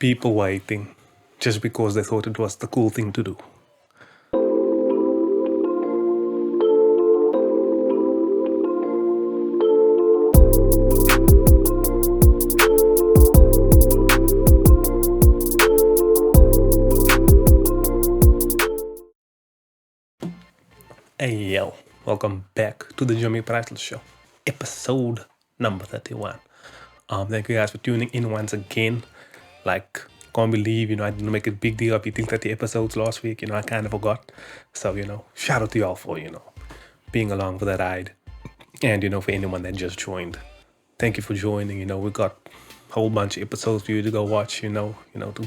people waiting just because they thought it was the cool thing to do. Hey yo, welcome back to the Jimi Priceless Show, episode number 31. Thank you guys for tuning in once again. Like, can't believe, I didn't make a big deal of hitting 30 episodes last week. I kind of forgot. So, shout out to y'all for, being along for the ride. And, for anyone that just joined, thank you for joining. We got a whole bunch of episodes for you to go watch, to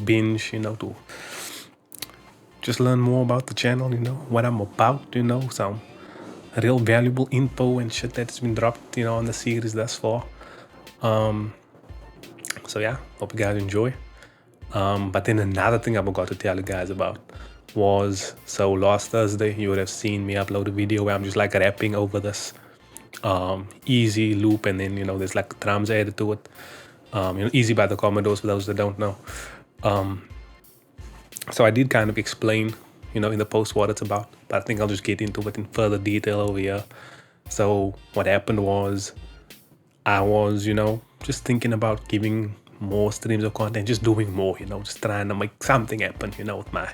binge, to just learn more about the channel, what I'm about, some real valuable info and shit that's been dropped, on the series thus far. So yeah, hope you guys enjoy. But then another thing I forgot to tell you guys about was, so last Thursday you would have seen me upload a video where I'm just like rapping over this easy loop, and then there's like drums added to it. Easy by the Commodores for those that don't know. So I did kind of explain, in the post what it's about, but I think I'll just get into it in further detail over here. So what happened was, I was, just thinking about giving more streams of content, just doing more, just trying to make something happen, with my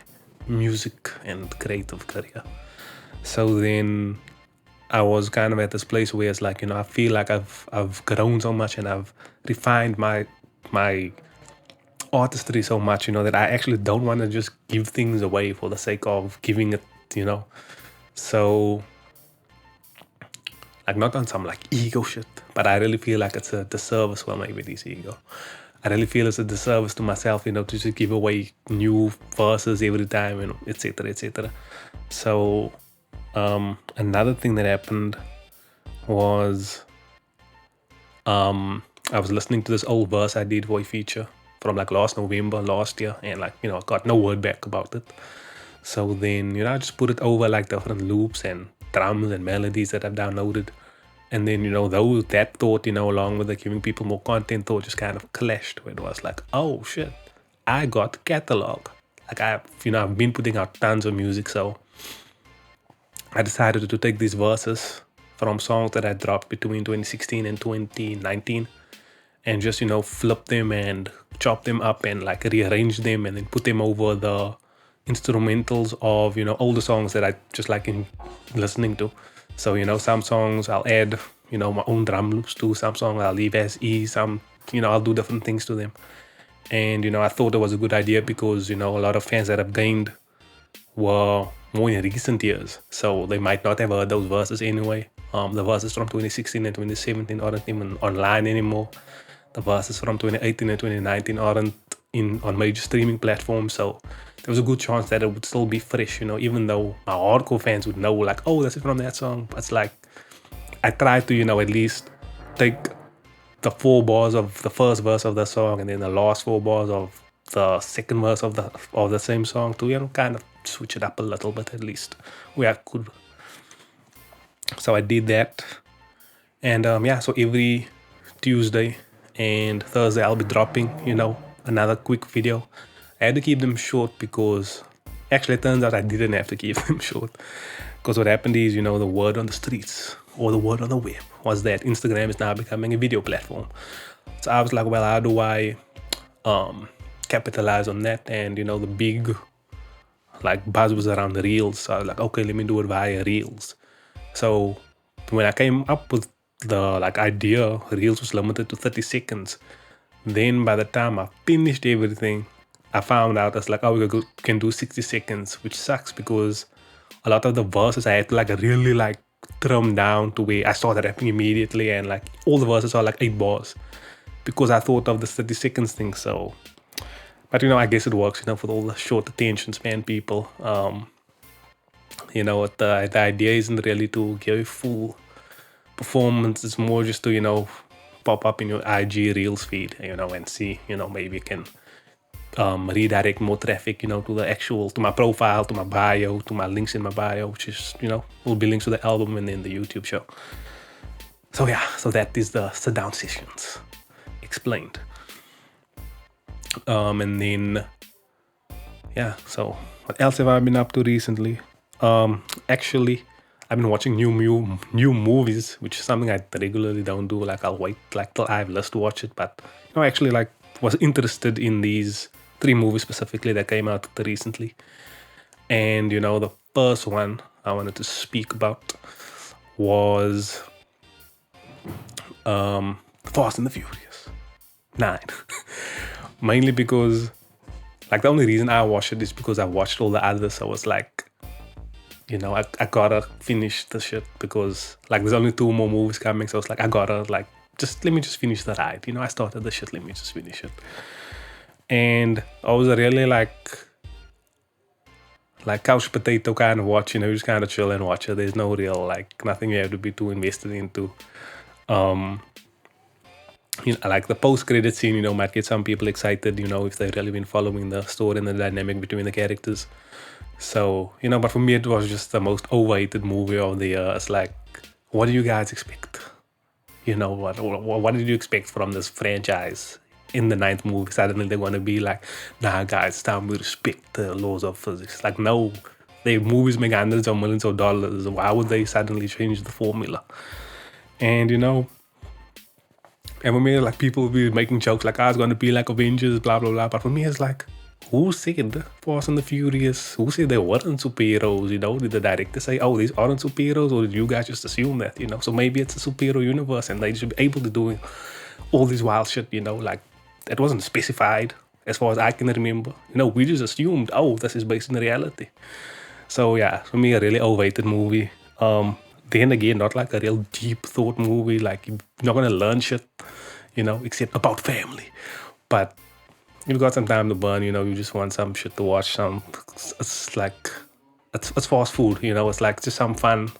music and creative career. So then I was kind of at this place where it's like, I feel like I've grown so much and I've refined my artistry so much, that I actually don't want to just give things away for the sake of giving it, So, like, not on some like ego shit, but I really feel like it's a disservice. Well, maybe it is ego. I really feel it's a disservice to myself, to just give away new verses every time, etc., etc. So, another thing that happened was, I was listening to this old verse I did for a feature from like last November last year, and I got no word back about it. So then, I just put it over like different loops and drums and melodies that I've downloaded. And then, that thought, along with the giving people more content thought just kind of clashed, where it was like, oh shit, I got catalog. Like I've been putting out tons of music, so I decided to take these verses from songs that I dropped between 2016 and 2019 and just, flip them and chop them up and like rearrange them and then put them over the instrumentals of, older songs that I just like in listening to. So, some songs I'll add, my own drum loops to, some songs I'll leave as is, some, I'll do different things to them. And, I thought it was a good idea because, a lot of fans that I've gained were more in recent years. So they might not have heard those verses anyway. The verses from 2016 and 2017 aren't even online anymore. The verses from 2018 and 2019 aren't on major streaming platforms. So there was a good chance that it would still be fresh, even though my hardcore fans would know, like, oh, that's it from that song. But it's like, I tried to, at least take the 4 bars of the first verse of the song and then the last 4 bars of the second verse of the same song to, kind of switch it up a little bit at least where I could. So I did that. And so every Tuesday and Thursday I'll be dropping, another quick video. I had to keep them short because actually it turns out I didn't have to keep them short, because what happened is, the word on the streets or the word on the web was that Instagram is now becoming a video platform. So I was like, well, how do I capitalize on that? And the big like buzz was around the reels. So I was like, okay, let me do it via reels. So when I came up with the idea, reels was limited to 30 seconds. Then by the time I finished everything, I found out it's like, oh, we can do 60 seconds, which sucks because a lot of the verses I had to really trim down to where I started rapping immediately, and all the verses are 8 bars because I thought of the 30 seconds thing. So, but I guess it works, for all the short attention span people. The idea isn't really to give a full performance. It's more just to, pop up in your IG Reels feed, and see, maybe you can redirect more traffic, to my profile, to my bio, to my links in my bio, which is, will be links to the album and then the YouTube show. So yeah, so that is the sit down sessions explained. And then yeah, so what else have I been up to recently? Actually, I've been watching new movies, which is something I regularly don't do. Like I'll wait like till I have list to watch it, but actually like was interested in these three movies specifically that came out recently. And the first one I wanted to speak about was Fast and the Furious 9. Mainly because like the only reason I watched it is because I watched all the others. So I was like, I gotta finish the shit because like there's only two more movies coming. So it's like I gotta like let me just finish the ride. I started the shit, let me just finish it. And I was really like couch potato kind of watch, you just kind of chill and watch it. There's no real like nothing you have to be too invested into. Like the post-credit scene, might get some people excited, if they've really been following the story and the dynamic between the characters. So, but for me, it was just the most overrated movie of the year. It's like, what do you guys expect? What did you expect from this franchise? In the ninth movie, suddenly they're going to be like, nah, guys, it's time we respect the laws of physics. Like, no, their movies make hundreds of millions of dollars. Why would they suddenly change the formula? And, and for me, like, people will be making jokes like, it's going to be like Avengers, blah, blah, blah. But for me, it's like, who said Fast and the Furious? Who said they weren't superheroes? Did the director say, oh, these aren't superheroes? Or did you guys just assume that, So maybe it's a superhero universe and they should be able to do all this wild shit, like, it wasn't specified as far as I can remember. We just assumed, oh, this is based in reality. So yeah, for me, a really overrated movie. Then again, not like a real deep thought movie. Like you're not gonna learn shit, except about family. But you've got some time to burn. You just want some shit to watch. It's like it's fast food. It's like just some fun,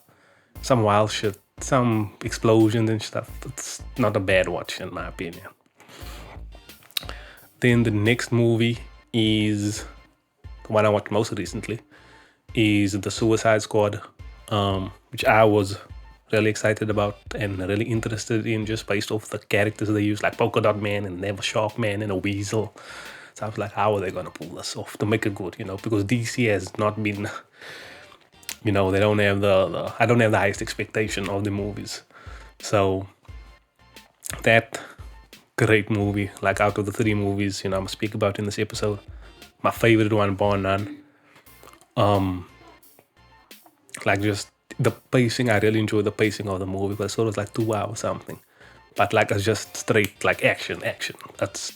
some wild shit, some explosions and stuff. It's not a bad watch in my opinion. Then the next movie is the one I watched most recently, is The Suicide Squad, which I was really excited about and really interested in just based off the characters they use, like Polka Dot Man and Never Shark Man and a Weasel. So I was like, how are they gonna pull this off to make it good? Because DC has not been, they don't have I don't have the highest expectation of the movies. So that great movie, like out of the three movies, I'm gonna speak about in this episode, my favorite one, bar none. Like just the pacing, I really enjoy the pacing of the movie, but it's sort of like 2 hours something. But like it's just straight like action. That's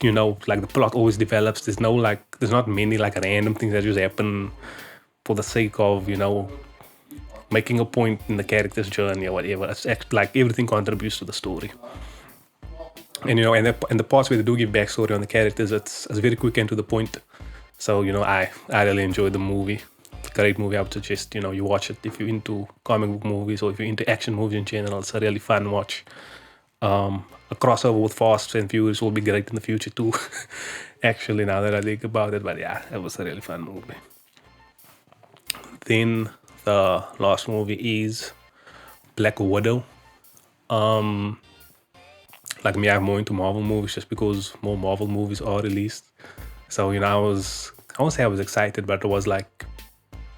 like the plot always develops. There's not many like random things that just happen for the sake of, making a point in the character's journey or whatever. It's like everything contributes to the story. And and the parts where they do give backstory on the characters, it's very quick and to the point. So I really enjoyed the movie. Great movie. I would suggest you watch it if you're into comic book movies or if you're into action movies in general. It's a really fun watch. A crossover with Fast and Furious will be great in the future too. Actually, now that I think about it, but yeah, it was a really fun movie. Then the last movie is Black Widow. Like me, I'm more into Marvel movies just because more Marvel movies are released. So I won't say I was excited, but it was like,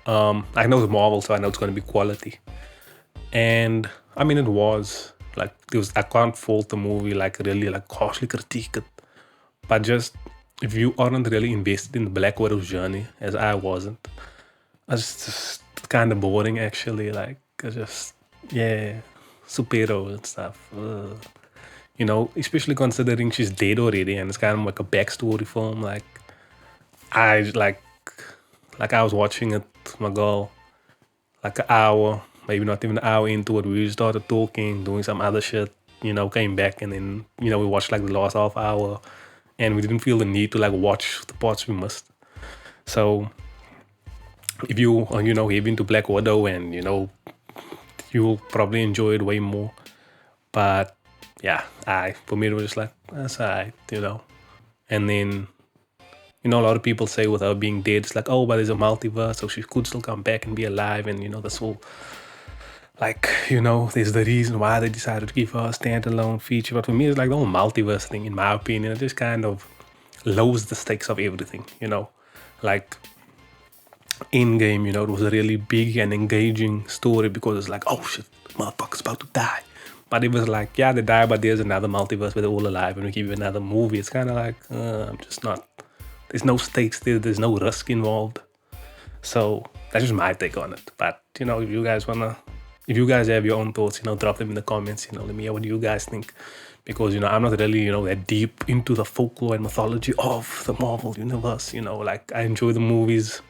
I know it's Marvel, so I know it's going to be quality. And I mean, it was like, I can't fault the movie, like really like harshly critique it. But just if you aren't really invested in the Black Widow's journey, as I wasn't, it's just kind of boring actually. Like, it's just, yeah, superheroes and stuff. Especially considering she's dead already and it's kind of like a backstory film. Like, I I was watching it, my girl, like an hour, maybe not even an hour into it. We started talking, doing some other shit, came back and then, we watched like the last half hour and we didn't feel the need to like watch the parts we missed. So if you are, heavy into Black Widow and, you'll probably enjoy it way more. But yeah, for me it was just like, that's alright, And then, a lot of people say with her being dead, it's like, oh, but there's a multiverse, so she could still come back and be alive. And, this whole, like, there's the reason why they decided to give her a standalone feature. But for me, it's like the whole multiverse thing, in my opinion, it just kind of lowers the stakes of everything, like in game, it was a really big and engaging story because it's like, oh shit, motherfucker's about to die. But it was like, yeah, they die, but there's another multiverse where they're all alive, and we give you another movie. It's kind of like, I'm just not. There's no stakes there. There's no risk involved. So that's just my take on it. But if you guys have your own thoughts, drop them in the comments. Let me hear what you guys think, because I'm not really that deep into the folklore and mythology of the Marvel universe. Like I enjoy the movies,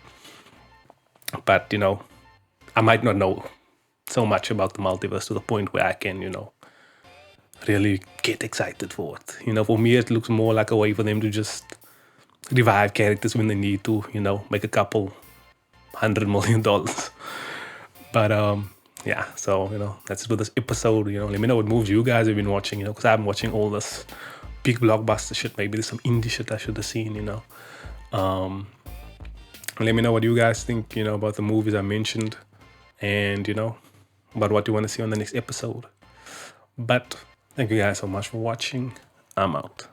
but I might not know so much about the multiverse to the point where I can really get excited for it. For me, it looks more like a way for them to just revive characters when they need to, make a couple $100 million. But yeah, so that's it for this episode. Let me know what movies you guys have been watching, because I've been watching all this big blockbuster shit. Maybe there's some indie shit I should have seen. Let me know what you guys think, about the movies I mentioned, and about what you want to see on the next episode. But thank you guys so much for watching. I'm out.